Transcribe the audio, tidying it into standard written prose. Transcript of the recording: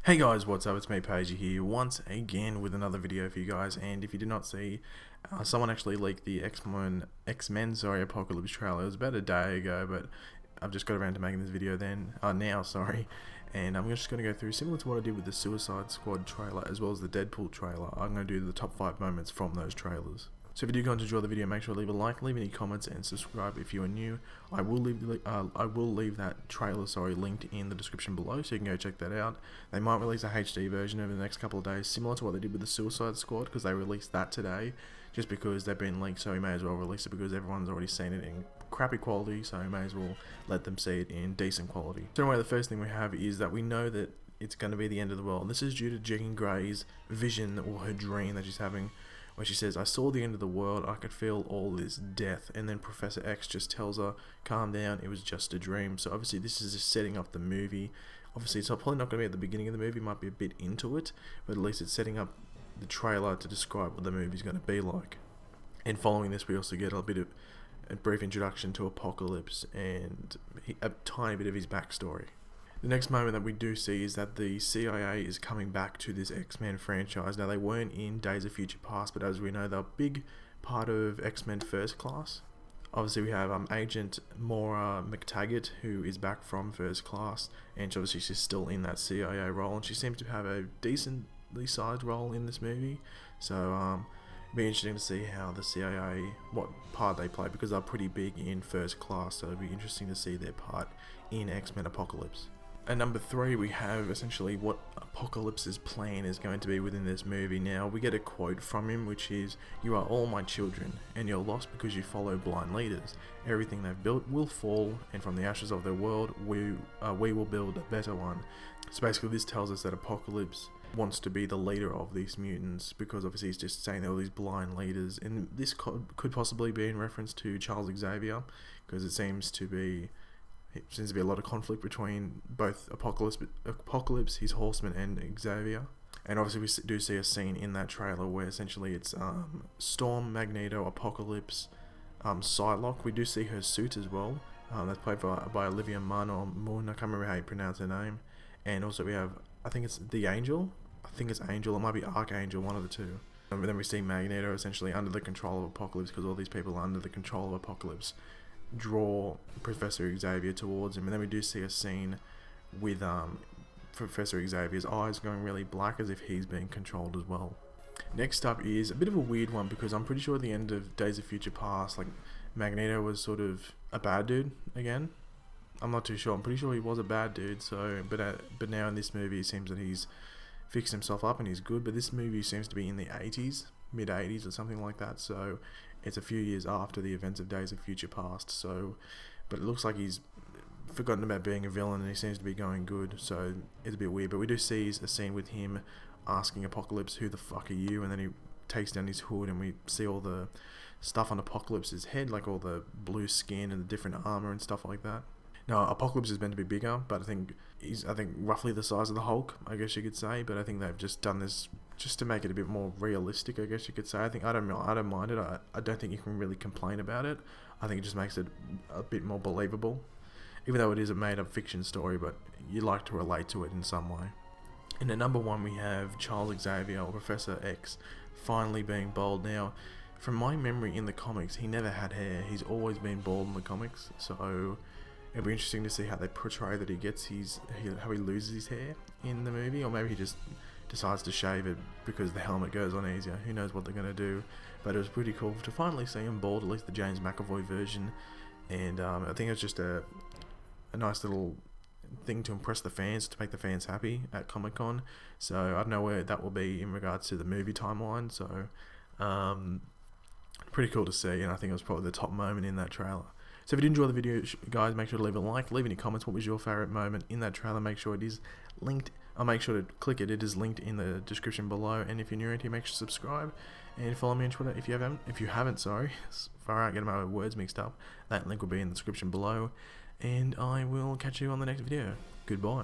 Hey guys, what's up? It's me, Paige here, once again with another video for you guys. And if you did not see, someone actually leaked the X-Men Apocalypse trailer. It was about a day ago, but I've just got around to making this video now, sorry. And I'm just going to go through, similar to what I did with the Suicide Squad trailer, as well as the Deadpool trailer. I'm going to do the top 5 moments from those trailers. So if you do go to enjoy the video, make sure to leave a like, leave any comments, and subscribe if you are new. I will leave that trailer linked in the description below, so you can go check that out. They might release a HD version over the next couple of days, similar to what they did with the Suicide Squad, because they released that today, just because they've been leaked, so we may as well release it because everyone's already seen it in crappy quality, so we may as well let them see it in decent quality. So anyway, the first thing we have is that we know that it's going to be the end of the world. This is due to Jean Grey's vision, or her dream that she's having, where she says, "I saw the end of the world, I could feel all this death," and then Professor X just tells her, "Calm down, it was just a dream." So obviously this is just setting up the movie. Obviously it's probably not going to be at the beginning of the movie, might be a bit into it, but at least it's setting up the trailer to describe what the movie's going to be like. And following this, we also get a brief introduction to Apocalypse and a tiny bit of his backstory. The next moment that we do see is that the CIA is coming back to this X-Men franchise. Now, they weren't in Days of Future Past, but as we know, they're a big part of X-Men First Class. Obviously, we have Agent Maura McTaggart, who is back from First Class, and obviously she's still in that CIA role, and she seems to have a decently sized role in this movie. So, it'll be interesting to see how the CIA, what part they play, because they're pretty big in First Class, so it'll be interesting to see their part in X-Men Apocalypse. At number 3, we have essentially what Apocalypse's plan is going to be within this movie. Now, we get a quote from him, which is, "You are all my children, and you're lost because you follow blind leaders. Everything they've built will fall, and from the ashes of their world, we will build a better one." So basically, this tells us that Apocalypse wants to be the leader of these mutants, because obviously he's just saying they're all these blind leaders. And this could possibly be in reference to Charles Xavier, because it seems to be a lot of conflict between both Apocalypse, his Horsemen, and Xavier. And obviously we do see a scene in that trailer where essentially it's Storm, Magneto, Apocalypse, Psylocke. We do see her suit as well. That's played by Olivia Munn, or Munn, I can't remember how you pronounce her name. And also we have, I think it's the Angel. I think it's Angel, it might be Archangel, one of the two. And then we see Magneto essentially under the control of Apocalypse, because all these people are under the control of Apocalypse draw Professor Xavier towards him. And then we do see a scene with Professor Xavier's eyes going really black, as if he's being controlled as well. Next up is a bit of a weird one, because I'm pretty sure at the end of Days of Future Past, like, Magneto was sort of a bad dude again. I'm not too sure. I'm pretty sure he was a bad dude. So, but now in this movie, it seems that he's fixed himself up and he's good. But this movie seems to be in the 80s, mid 80s or something like that. So it's a few years after the events of Days of Future Past. So, but it looks like he's forgotten about being a villain and he seems to be going good. So it's a bit weird. But we do see a scene with him asking Apocalypse, "Who the fuck are you?" And then he takes down his hood and we see all the stuff on Apocalypse's head, like all the blue skin and the different armor and stuff like that. Now, Apocalypse is meant to be bigger, but I think he's roughly the size of the Hulk, I guess you could say. But I think they've just done this just to make it a bit more realistic, I guess you could say. I don't mind it. I don't think you can really complain about it. I think it just makes it a bit more believable, even though it is a made-up fiction story. But you like to relate to it in some way. And at number 1, we have Charles Xavier, or Professor X, finally being bald. Now, from my memory in the comics, he never had hair. He's always been bald in the comics, so it'll be interesting to see how they portray that he gets how he loses his hair in the movie, or maybe he just decides to shave it because the helmet goes on easier. Who knows what they're going to do, but it was pretty cool to finally see him bald, at least the James McAvoy version. And I think it's just a nice little thing to impress the fans, to make the fans happy at Comic-Con. So I don't know where that will be in regards to the movie timeline. So pretty cool to see, and I think it was probably the top moment in that trailer. So if you did enjoy the video, guys, make sure to leave a like, leave any comments. What was your favourite moment in that trailer? Make sure it is linked. I'll make sure to click it. It is linked in the description below. And if you're new around here, make sure to subscribe and follow me on Twitter if you haven't. Sorry, far out, getting my words mixed up. That link will be in the description below. And I will catch you on the next video. Goodbye.